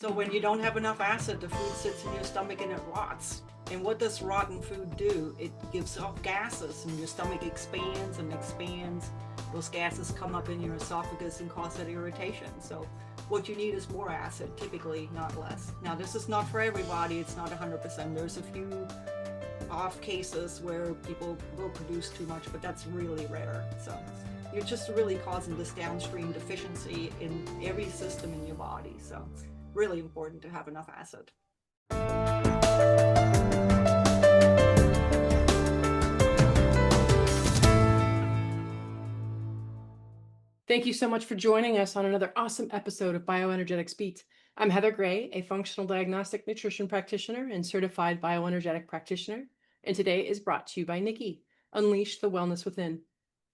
So when you don't have enough acid, the food sits in your stomach and it rots. And what does rotten food do? It gives off gases, and your stomach expands and expands. Those gases come up in your esophagus and cause that irritation. So what you need is more acid, typically, not less. Now, this is not for everybody. It's not 100%. There's a few off cases where people will produce too much, but that's really rare. So you're just really causing this downstream deficiency in every system in your body. So really important to have enough acid. Thank you so much for joining us on another awesome episode of Bioenergetics Beat. I'm Heather Gray, a functional diagnostic nutrition practitioner and certified bioenergetic practitioner, and today is brought to you by Nikki, Unleash the Wellness Within.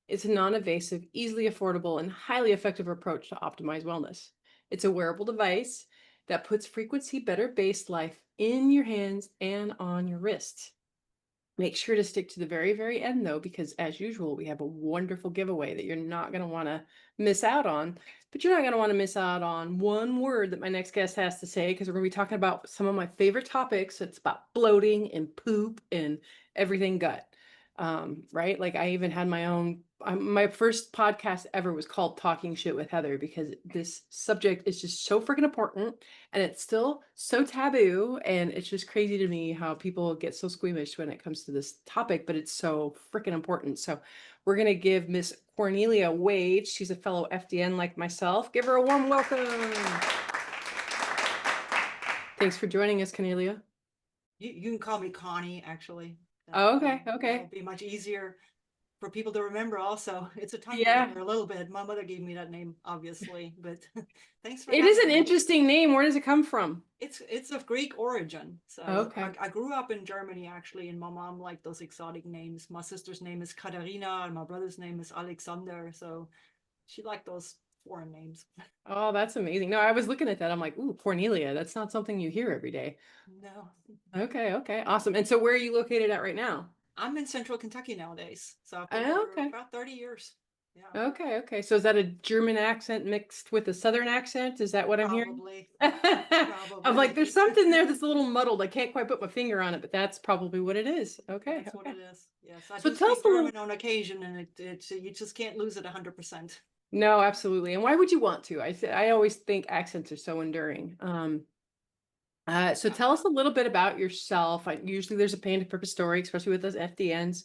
It's a non-invasive, easily affordable, and highly effective approach to optimize wellness. It's a wearable device that puts frequency-better-based life in your hands and on your wrists. Make sure to stick to the very, very end, though, because as usual, we have a wonderful giveaway that you're not going to want to miss out on. But you're not going to want to miss out on one word that my next guest has to say, because we're going to be talking about some of my favorite topics. It's about bloating and poop and everything gut. Right? Like I even had my own, my first podcast ever was called Talking Shit with Heather, because this subject is just so freaking important and it's still so taboo. And it's just crazy to me how people get so squeamish when it comes to this topic, but it's so freaking important. So we're going to give Miss Cornelia Wade. She's a fellow FDN like myself. Give her a warm welcome. Thanks for joining us, Cornelia. You can call me Conny, actually. Oh, okay. It'll be much easier for people to remember. Also, it's a tongue Yeah. breaker a little bit. My mother gave me that name, obviously, but thanks for It is an me. interesting name. Where does it come from? It's of Greek origin. So Okay. I grew up in Germany, actually, and my mom liked those exotic names. My sister's name is Katerina, and my brother's name is Alexander. So she liked those foreign names. Oh, that's amazing. No, I was looking at that. I'm like, ooh, Cornelia. That's not something you hear every day. No. Okay. Awesome. And so where are you located at right now? I'm in central Kentucky nowadays. So I've been here Okay. about 30 years. Yeah. Okay. So is that a German accent mixed with a Southern accent? Is that what I'm hearing? Probably. I'm like, there's something there that's a little muddled. I can't quite put my finger on it, but that's probably what it is. Okay. That's what it is. Yes, I So do tell us speak a little. German on occasion, and it you just can't lose it 100%. No, absolutely. And why would you want to? I always think accents are so enduring. So tell us a little bit about yourself. Usually there's a pain to purpose story, especially with those FDNs.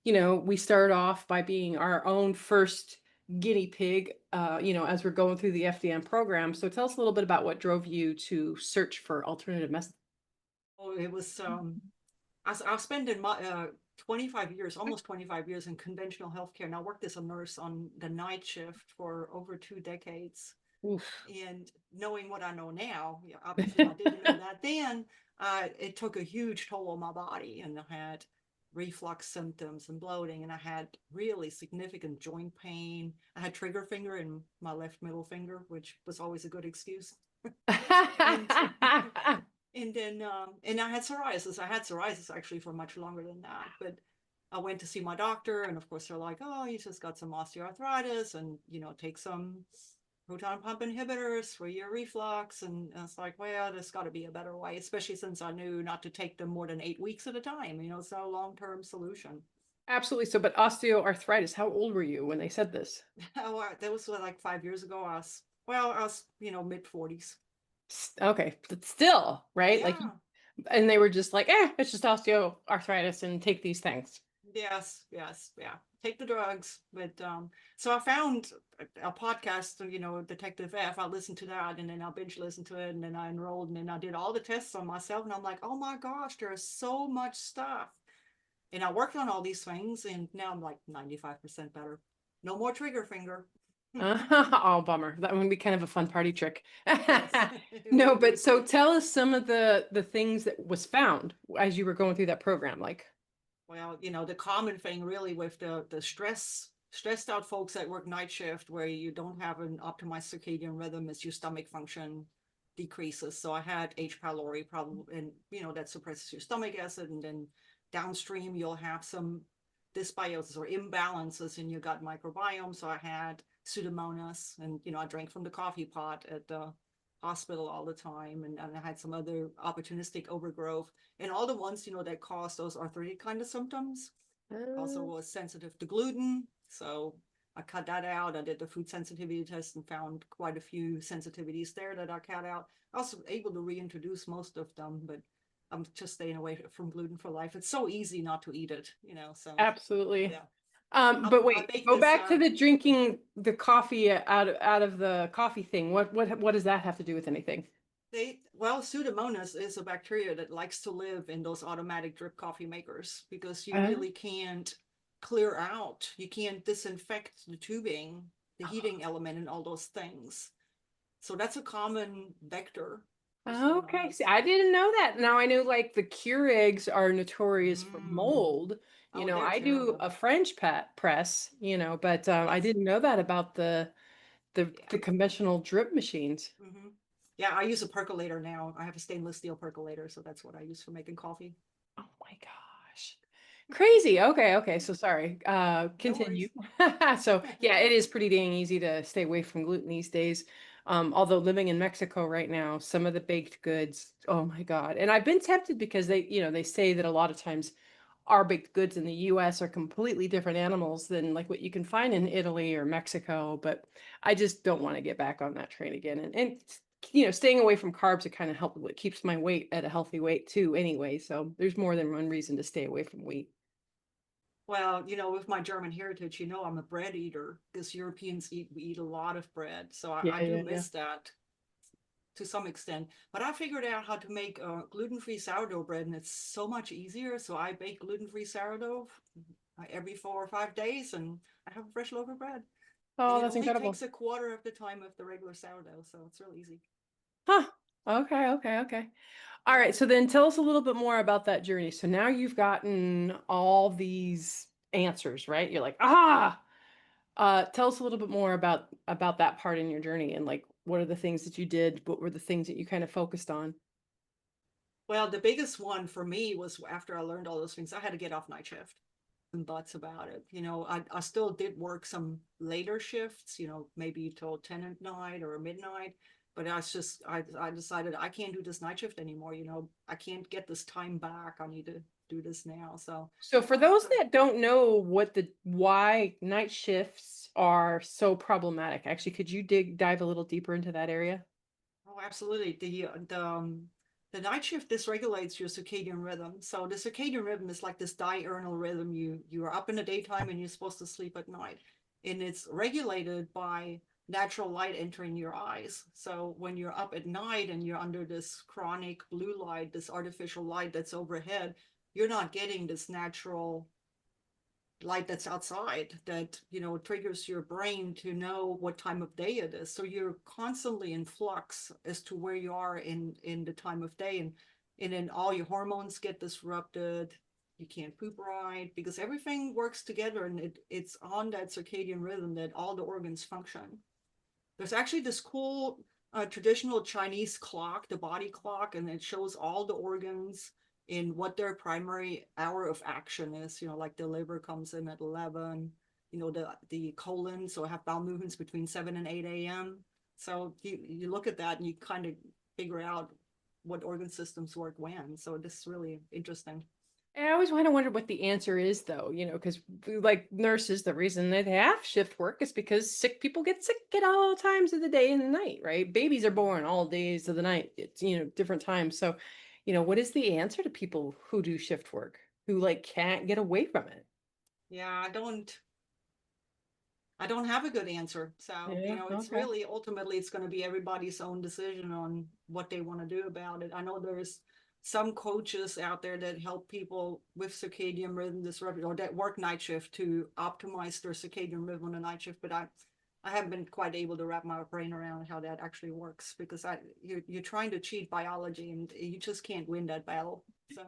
You know, we start off by being our own first guinea pig, as we're going through the FDN program. So tell us a little bit about what drove you to search for alternative methods. Oh, it was I've spent 25 years, almost 25 years in conventional healthcare, and I worked as a nurse on the night shift for over 2 decades. Oof. And knowing what I know now, obviously I didn't know that then, it took a huge toll on my body, and I had reflux symptoms and bloating, and I had really significant joint pain. I had trigger finger in my left middle finger, which was always a good excuse. and, and then and I had psoriasis. I had psoriasis actually for much longer than that, but I went to see my doctor, and of course they're like, oh, you just got some osteoarthritis, and take some proton pump inhibitors for your reflux. And it's like, well, there's got to be a better way, especially since I knew not to take them more than 8 weeks at a time. It's not a long-term solution. Absolutely. So, but osteoarthritis, how old were you when they said this? That was like 5 years ago. I was mid 40s. Okay, but still, right? Yeah. Like, and they were just like, it's just osteoarthritis and take these things. Yes, yeah. Take the drugs. But so I found a podcast, Detective F. I listened to that, and then I binge listened to it, and then I enrolled, and then I did all the tests on myself, and I'm like, oh my gosh, there's so much stuff. And I worked on all these things, and now I'm like 95% better. No more trigger finger. Oh, bummer. That would be kind of a fun party trick. No, but so tell us some of the things that was found as you were going through that program. Like, well, the common thing really with the stressed out folks that work night shift, where you don't have an optimized circadian rhythm, is your stomach function decreases. So I had H. pylori problem, and that suppresses your stomach acid, and then downstream you'll have some dysbiosis or imbalances in your gut microbiome. So I had Pseudomonas, and I drank from the coffee pot at hospital all the time, and I had some other opportunistic overgrowth, and all the ones, that cause those arthritic kind of symptoms. Also Uh, was sensitive to gluten, so I cut that out. I did the food sensitivity test and found quite a few sensitivities there that I cut out. I was able to reintroduce most of them, but I'm just staying away from gluten for life. It's so easy not to eat it, so Absolutely. yeah. But I wait, baked go this. back to the drinking the coffee out of the coffee thing. What does that have to do with anything? Pseudomonas is a bacteria that likes to live in those automatic drip coffee makers because you Uh, really can't clear out, you can't disinfect the tubing, the heating element, and all those things. So that's a common vector for okay. Pseudomonas. See, I didn't know that. Now I knew like the Keurigs are notorious for Mm. mold. Oh, they're I do terrible. a French press, but I Yes. didn't know that about the Yeah. the conventional drip machines. Hmm. Yeah, I use a percolator now. I have a stainless steel percolator, so that's what I use for making coffee. Oh my gosh. Crazy. Okay, okay. So sorry. No Continue. worries. So yeah, it is pretty dang easy to stay away from gluten these days. Although living in Mexico right now, some of the baked goods, oh my God. And I've been tempted because they say that a lot of times our baked goods in the US are completely different animals than like what you can find in Italy or Mexico. But I just don't want to get back on that train again. And staying away from carbs, it kind of helps what keeps my weight at a healthy weight too, anyway. So there's more than one reason to stay away from wheat. Well, with my German heritage, I'm a bread eater because Europeans we eat a lot of bread. So I Yeah, do yeah, yeah. miss that to some extent. But I figured out how to make gluten-free sourdough bread, and it's so much easier. So I bake gluten-free sourdough every 4 or 5 days, and I have a fresh loaf of bread. And Oh, it that's only incredible. takes a quarter of the time of the regular sourdough, so it's real easy. Huh. Okay, okay, okay. All Yeah. right. So then tell us a little bit more about that journey. So now you've gotten all these answers, right? You're like, ah. Tell us a little bit more about that part in your journey and like what are the things that you did? What were the things that you kind of focused on? Well, the biggest one for me was after I learned all those things, I had to get off night shift and thoughts about it. I still did work some later shifts, maybe till 10 at night or midnight. But I decided I can't do this night shift anymore. I can't get this time back. I need to do this now. So, So for those that don't know why night shifts are so problematic, actually, could you dive a little deeper into that area? oh, absolutely. The night shift dysregulates your circadian rhythm. So the circadian rhythm is like this diurnal rhythm. You are up in the daytime and you're supposed to sleep at night, and it's regulated by natural light entering your eyes. So when you're up at night and you're under this chronic blue light, this artificial light that's overhead, you're not getting this natural light that's outside that triggers your brain to know what time of day it is, so you're constantly in flux as to where you are in the time of day, and then all your hormones get disrupted. You can't poop right because everything works together, and it's on that circadian rhythm that all the organs function. There's actually this cool traditional Chinese clock, the body clock, and it shows all the organs in what their primary hour of action is. Like the liver comes in at 11. The colon, so I have bowel movements between 7 and 8 a.m. So you look at that and you kind of figure out what organ systems work when. So this is really interesting. I always kind of wonder what the answer is, though, because like nurses, the reason that they have shift work is because sick people get sick at all times of the day and the night, right? Babies are born all days of the night. It's different times. So, what is the answer to people who do shift work, who like can't get away from it? Yeah, I don't have a good answer. So, Yeah, it's okay. really ultimately it's going to be everybody's own decision on what they want to do about it. I know there's some coaches out there that help people with circadian rhythm disruption or that work night shift to optimize their circadian rhythm on the night shift, but I haven't been quite able to wrap my brain around how that actually works because you're trying to cheat biology and you just can't win that battle. So,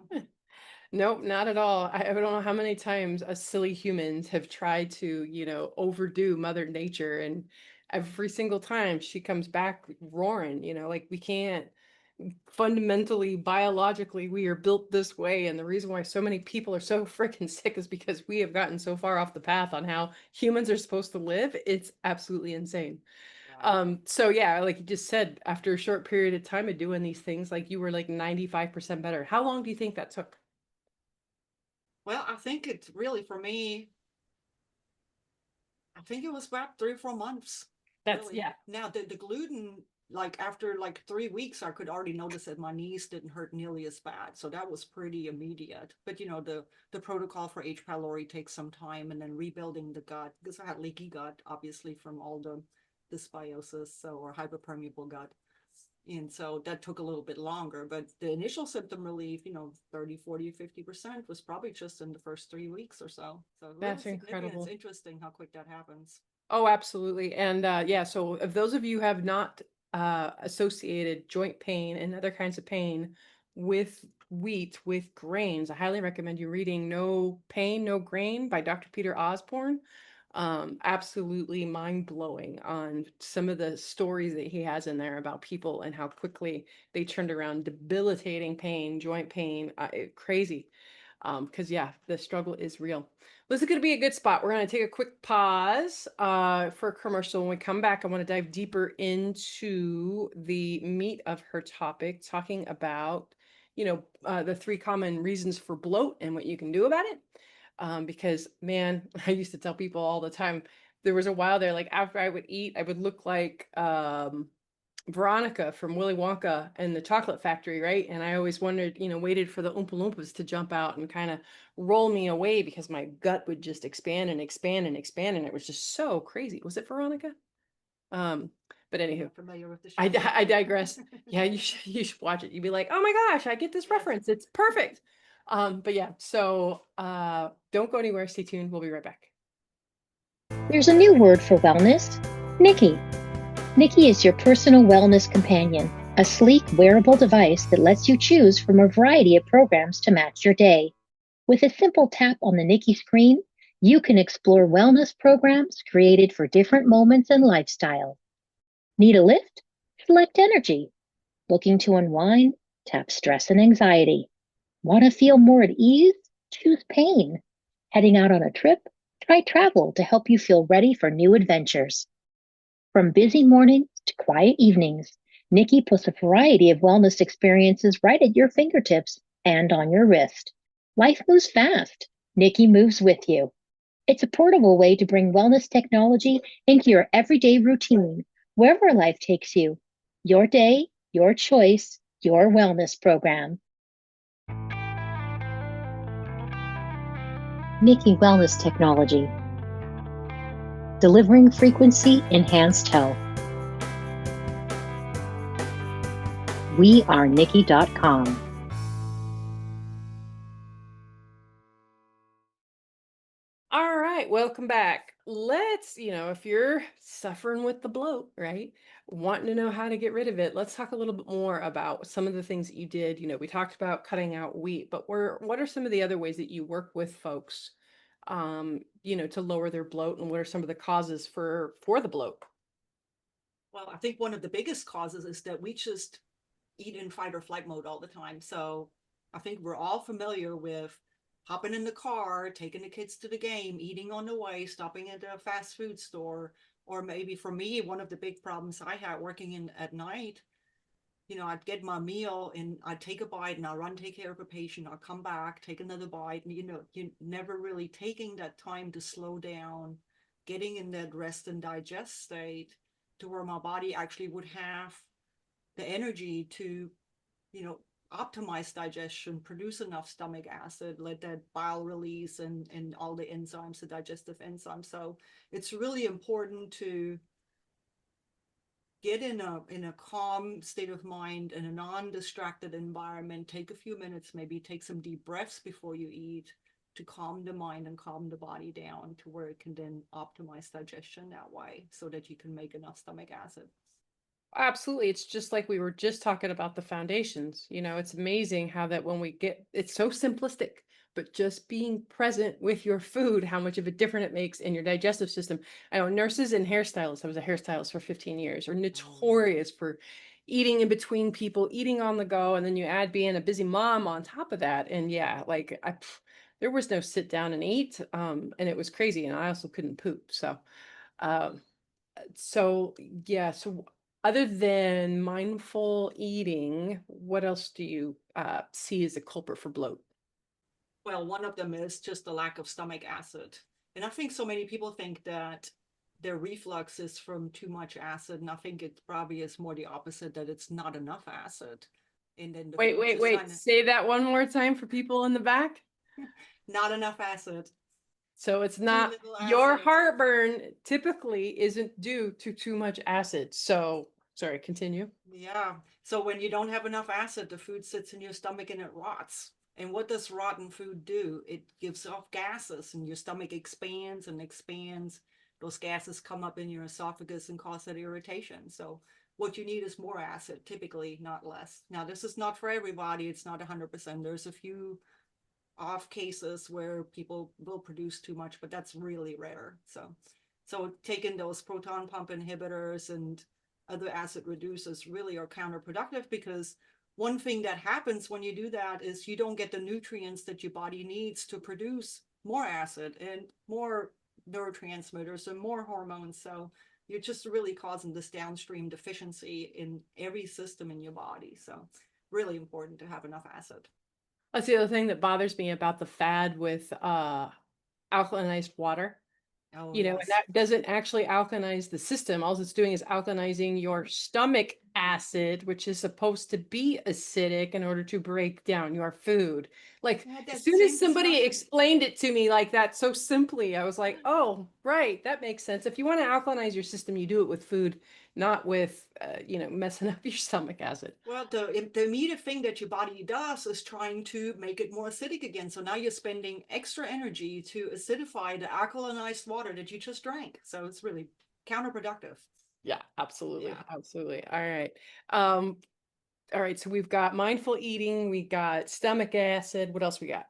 Nope, not at all. I don't know how many times us silly humans have tried to, overdo Mother Nature, and every single time she comes back roaring, like we can't fundamentally, biologically, we are built this way. And the reason why so many people are so freaking sick is because we have gotten so far off the path on how humans are supposed to live. It's absolutely insane. So yeah, like you just said, after a short period of time of doing these things, like you were like 95% better. How long do you think that took? Well, I think it's really for me, I think it was about 3 or 4 months, That's really. yeah. Now the gluten, like after like 3 weeks, I could already notice that my knees didn't hurt nearly as bad. So that was pretty immediate. But the protocol for H. pylori takes some time, and then rebuilding the gut, because I had leaky gut, obviously, from all the dysbiosis, so, or hyperpermeable gut. And so that took a little bit longer, but the initial symptom relief, 30, 40, 50% was probably just in the first 3 weeks or so. So really That's significant. It's incredible. interesting how quick that happens. Oh, absolutely. And yeah, so if those of you who have not associated joint pain and other kinds of pain with wheat, with grains, I highly recommend you reading No Pain, No Grain by Dr. Peter Osborne. Absolutely mind blowing on some of the stories that he has in there about people and how quickly they turned around debilitating pain, joint pain, crazy. Because yeah, the struggle is real. This is going to be a good spot. We're going to take a quick pause for a commercial. When we come back, I want to dive deeper into the meat of her topic, talking about, the 3 common reasons for bloat and what you can do about it. Because man, I used to tell people all the time, there was a while there, like after I would eat, I would look like Veronica from Willy Wonka and the Chocolate Factory, right? And I always wondered, waited for the Oompa Loompas to jump out and kind of roll me away because my gut would just expand and expand and expand, and it was just so crazy. Was it Veronica? Um, but I'm anywho, not familiar with the I, show. di- I digress. Yeah, you should watch it. You'd be like, oh my gosh, I get this Yes. reference. It's perfect. But yeah, so don't go anywhere. Stay tuned. We'll be right back. There's a new word for wellness, Nikki. Nikki is your personal wellness companion, a sleek wearable device that lets you choose from a variety of programs to match your day. With a simple tap on the Nikki screen, you can explore wellness programs created for different moments and lifestyles. Need a lift? Select energy. Looking to unwind? Tap stress and anxiety. Want to feel more at ease? Choose pain. Heading out on a trip? Try travel to help you feel ready for new adventures. From busy mornings to quiet evenings, Nikki puts a variety of wellness experiences right at your fingertips and on your wrist. Life moves fast. Nikki moves with you. It's a portable way to bring wellness technology into your everyday routine, wherever life takes you. Your day, your choice, your wellness program. Nikki Wellness Technology. Delivering frequency enhanced health. We are Nikki.com. All right, welcome back. Let's, if you're suffering with the bloat, right? Wanting to know how to get rid of it, let's talk a little bit more about some of the things that you did. We talked about cutting out wheat, but what are some of the other ways that you work with folks, to lower their bloat, and what are some of the causes for the bloat? Well, I think one of the biggest causes is that we just eat in fight or flight mode all the time. So I think we're all familiar with hopping in the car, taking the kids to the game, eating on the way, stopping at a fast food store. Or maybe for me, one of the big problems I had working in at night, I'd get my meal and I'd take a bite and I'll run take care of a patient. I'll come back, take another bite. And, you're never really taking that time to slow down, getting in that rest and digest state to where my body actually would have the energy to, you know, optimize digestion, produce enough stomach acid, let that bile release and all the enzymes, the digestive enzymes. So it's really important to get in a calm state of mind in a non-distracted environment. Take a few minutes, maybe take some deep breaths before you eat to calm the mind and calm the body down to where it can then optimize digestion that way so that you can make enough stomach acid. Absolutely. It's just like we were just talking about the foundations. It's amazing how that when it's so simplistic, but just being present with your food, how much of a difference it makes in your digestive system. I know nurses and hairstylists, I was a hairstylist for 15 years, are notorious for eating in between people, eating on the go. And then you add being a busy mom on top of that. And yeah, like there was no sit down and eat. And it was crazy. And I also couldn't poop. So, um, So yeah, so other than mindful eating, what else do you see as a culprit for bloat? Well, one of them is just the lack of stomach acid. And I think so many people think that their reflux is from too much acid. And I think it probably is more the opposite, that it's not enough acid. And then the Wait, food wait, just wait. kind of Say that one more time for people in the back. not enough acid, So it's too not little your acid. heartburn typically isn't due to too much acid. So sorry, continue. Yeah. So when you don't have enough acid, the food sits in your stomach and it rots. And what does rotten food do? It gives off gases and your stomach expands and expands. Those gases come up in your esophagus and cause that irritation. So what you need is more acid, typically, not less. Now, this is not for everybody. It's not 100%. There's a few off cases where people will produce too much, but that's really rare. So taking those proton pump inhibitors and other acid reducers really are counterproductive, because one thing that happens when you do that is you don't get the nutrients that your body needs to produce more acid and more neurotransmitters and more hormones. So you're just really causing this downstream deficiency in every system in your body. So really important to have enough acid. That's the other thing that bothers me about the fad with alkalinized water. Oh, And yes. that doesn't actually alkalize the system. All it's doing is alkalinizing your stomach acid, which is supposed to be acidic in order to break down your food. Like, Yeah, as that soon as same somebody discussion. explained it to me like that so simply, I was like, oh, right, that makes sense. If you want to alkalinize your system, you do it with food, not with, messing up your stomach acid. Well, the immediate thing that your body does is trying to make it more acidic again. So now you're spending extra energy to acidify the alkalinized water that you just drank. So it's really counterproductive. Yeah, absolutely. Yeah. Absolutely. All right. Um, all right. So we've got mindful eating, we got stomach acid. What else we got?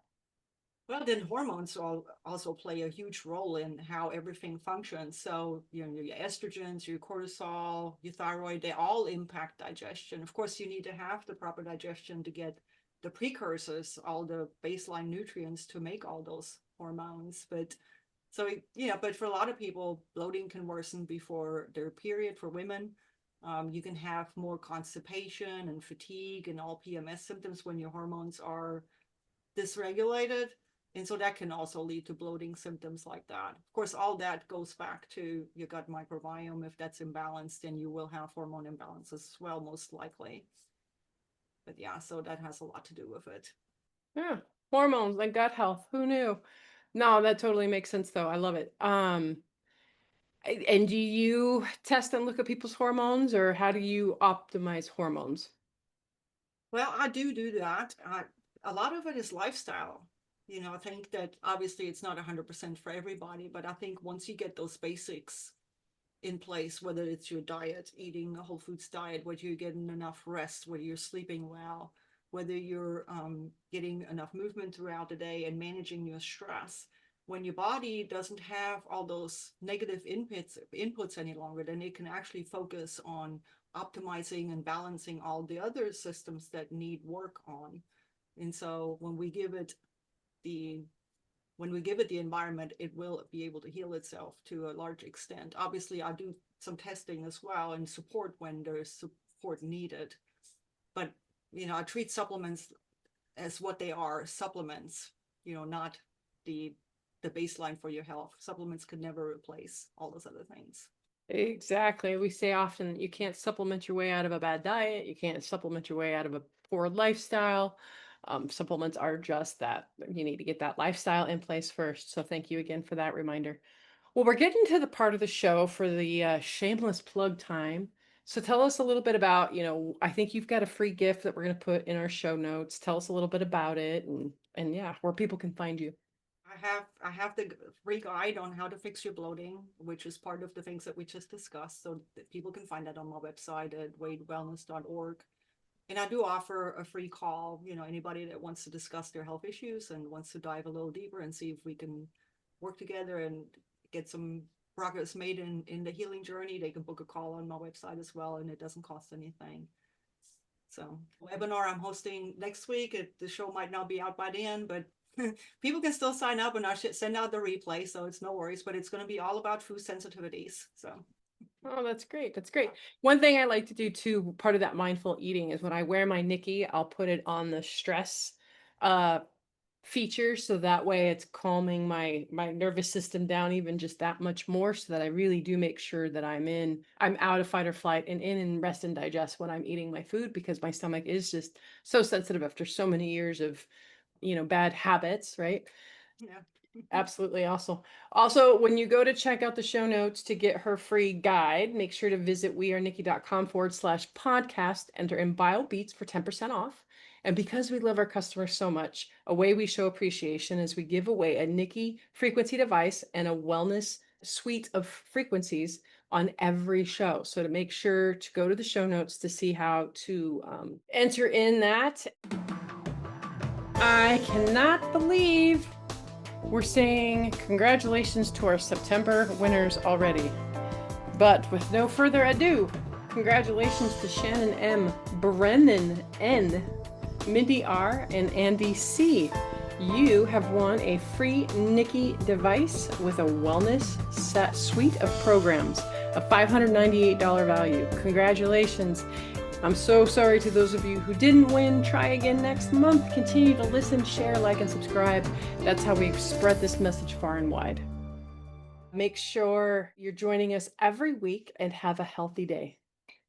Well, then hormones also play a huge role in how everything functions. So, your estrogens, your cortisol, your thyroid, they all impact digestion. Of course, you need to have the proper digestion to get the precursors, all the baseline nutrients to make all those hormones. But so, but for a lot of people, bloating can worsen before their period for women. You can have more constipation and fatigue and all PMS symptoms when your hormones are dysregulated. And so that can also lead to bloating symptoms like that. Of course, all that goes back to your gut microbiome. If that's imbalanced, then you will have hormone imbalances as well, most likely. But yeah, so that has a lot to do with it. Yeah, hormones and gut health. Who knew? No, that totally makes sense though. I love it. And do you test and look at people's hormones, or how do you optimize hormones? Well, I do that. A lot of it is lifestyle. I think that obviously it's not 100% for everybody, but I think once you get those basics in place, whether it's your diet, eating a whole foods diet, whether you're getting enough rest, whether you're sleeping well, whether you're getting enough movement throughout the day and managing your stress. When your body doesn't have all those negative inputs any longer, then it can actually focus on optimizing and balancing all the other systems that need work on. And so the when we give it the environment, it will be able to heal itself to a large extent. Obviously, I do some testing as well and support when there's support needed. But, I treat supplements as what they are, supplements, not the the baseline for your health. Supplements could never replace all those other things. Exactly. We say often that you can't supplement your way out of a bad diet. You can't supplement your way out of a poor lifestyle. Supplements are just that. You need to get that lifestyle in place first. So thank you again for that reminder. Well, we're getting to the part of the show for the shameless plug time. So tell us a little bit about, I think you've got a free gift that we're going to put in our show notes. Tell us a little bit about it and yeah, where people can find you. I have the free guide on how to fix your bloating, which is part of the things that we just discussed. So that people can find that on my website at wadewellness.org. And I do offer a free call, anybody that wants to discuss their health issues and wants to dive a little deeper and see if we can work together and get some progress made in the healing journey. They can book a call on my website as well, and it doesn't cost anything. So webinar I'm hosting next week. The show might not be out by then, but people can still sign up and I should send out the replay. So it's no worries, but it's going to be all about food sensitivities. So Oh, that's great. That's great. One thing I like to do too, part of that mindful eating is when I wear my Nikki, I'll put it on the stress uh feature so that way it's calming my nervous system down even just that much more so that I really do make sure that I'm out of fight or flight and in and rest and digest when I'm eating my food because my stomach is just so sensitive after so many years of, bad habits, right? Yeah. Absolutely. Also, when you go to check out the show notes to get her free guide, make sure to visit wearenikki.com/podcast, enter in BioBeats for 10% off. And because we love our customers so much, a way we show appreciation is we give away a Nikki frequency device and a wellness suite of frequencies on every show. So to make sure to go to the show notes to see how to enter in that. I cannot believe we're saying congratulations to our September winners already. But with no further ado, congratulations to Shannon M, Brennan N, Mindy R, and Andy C. You have won a free Nikki device with a wellness set suite of programs, a $598 value. Congratulations. I'm so sorry to those of you who didn't win. Try again next month. Continue to listen, share, like, and subscribe. That's how we spread this message far and wide. Make sure you're joining us every week and have a healthy day.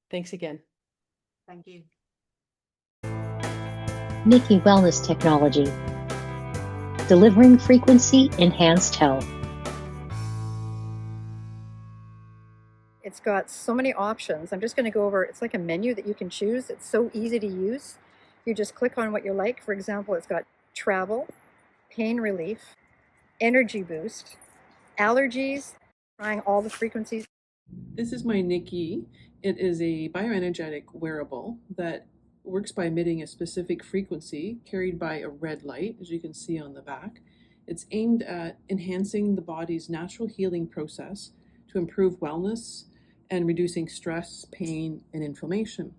Thanks again. Thank you. Nikki Wellness Technology. Delivering frequency enhanced health. It's got so many options. I'm just going to go over, it's like a menu that you can choose. It's so easy to use. You just click on what you like. For example, it's got travel, pain relief, energy boost, allergies, trying all the frequencies. This is my Nikki. It is a bioenergetic wearable that works by emitting a specific frequency carried by a red light, as you can see on the back. It's aimed at enhancing the body's natural healing process to improve wellness and reducing stress, pain, and inflammation.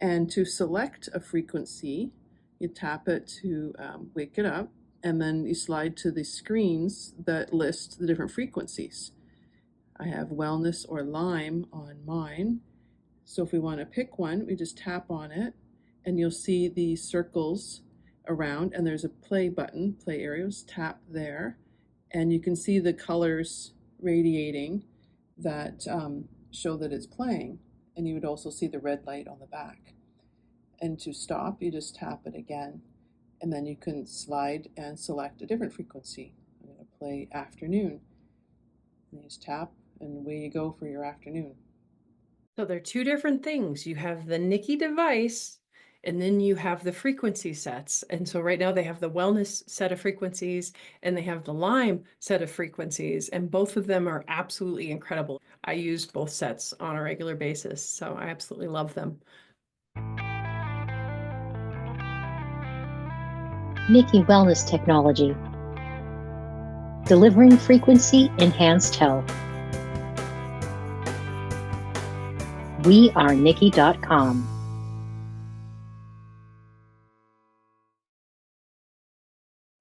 And to select a frequency, you tap it to wake it up, and then you slide to the screens that list the different frequencies. I have wellness or Lyme on mine. So if we want to pick one, we just tap on it, and you'll see the circles around, and there's a play button, play areas, tap there, and you can see the colors radiating that show that it's playing, and you would also see the red light on the back. And to stop, you just tap it again, and then you can slide and select a different frequency. I'm going to play afternoon. And you just tap, and away you go for your afternoon. So there are two different things. You have the Nikki device, and then you have the frequency sets. And so right now they have the wellness set of frequencies and they have the Lyme set of frequencies. And both of them are absolutely incredible. I use both sets on a regular basis, so I absolutely love them. Nikki Wellness Technology. Delivering frequency enhanced health. WeAreNikki.com.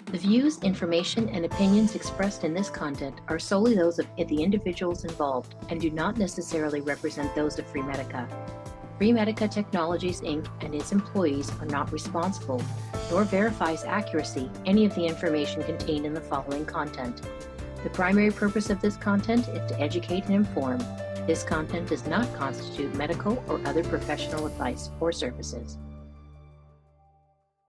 The views, information, and opinions expressed in this content are solely those of the individuals involved and do not necessarily represent those of Freemedica. Freemedica Technologies, Inc. and its employees are not responsible, nor verifies accuracy any of the information contained in the following content. The primary purpose of this content is to educate and inform. This content does not constitute medical or other professional advice or services.